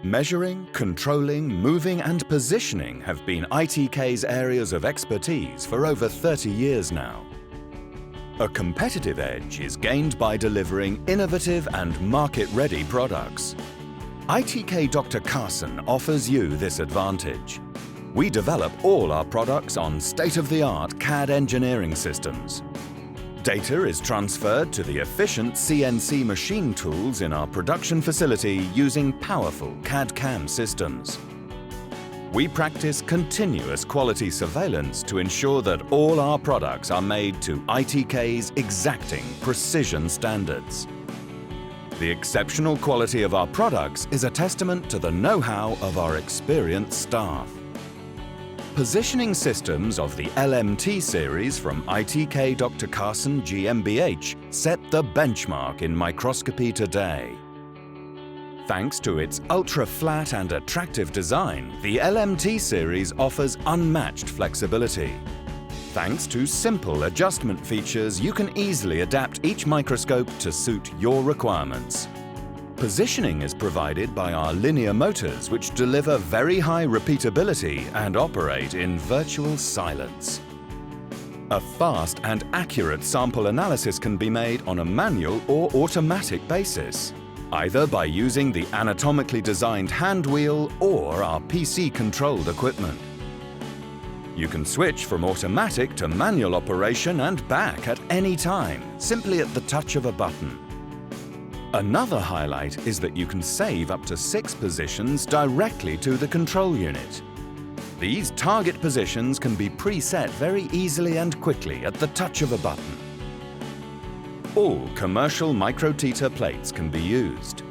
Measuring, controlling, moving and positioning have been ITK's areas of expertise for over 30 years now. A competitive edge is gained by delivering innovative and market-ready products. ITK Dr. Carson offers you this advantage. We develop all our products on state-of-the-art CAD engineering systems. Data is transferred to the efficient CNC machine tools in our production facility using powerful CAD/CAM systems. We practice continuous quality surveillance to ensure that all our products are made to ITK's exacting precision standards. The exceptional quality of our products is a testament to the know-how of our experienced staff. Positioning systems of the LMT series from ITK Dr. Carson GmbH set the benchmark in microscopy today. Thanks to its ultra-flat and attractive design, the LMT series offers unmatched flexibility. Thanks to simple adjustment features, you can easily adapt each microscope to suit your requirements. Positioning is provided by our linear motors, which deliver very high repeatability and operate in virtual silence. A fast and accurate sample analysis can be made on a manual or automatic basis, either by using the anatomically designed hand wheel or our PC-controlled equipment. You can switch from automatic to manual operation and back at any time, simply at the touch of a button. Another highlight is that you can save up to 6 positions directly to the control unit. These target positions can be preset very easily and quickly at the touch of a button. All commercial microteeter plates can be used.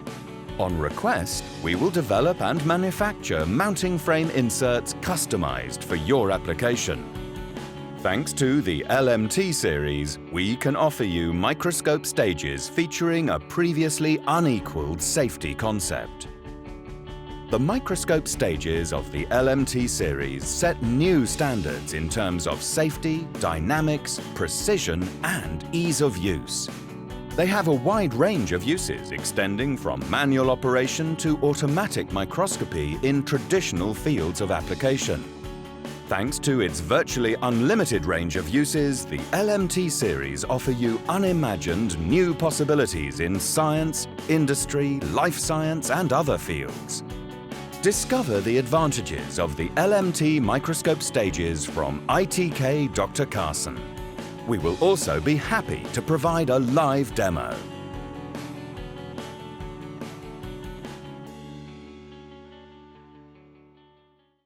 On request, we will develop and manufacture mounting frame inserts customized for your application. Thanks to the LMT series, we can offer you microscope stages featuring a previously unequaled safety concept. The microscope stages of the LMT series set new standards in terms of safety, dynamics, precision and ease of use. They have a wide range of uses extending from manual operation to automatic microscopy in traditional fields of application. Thanks to its virtually unlimited range of uses, the LMT series offer you unimagined new possibilities in science, industry, life science and other fields. Discover the advantages of the LMT microscope stages from ITK Dr. Carson. We will also be happy to provide a live demo.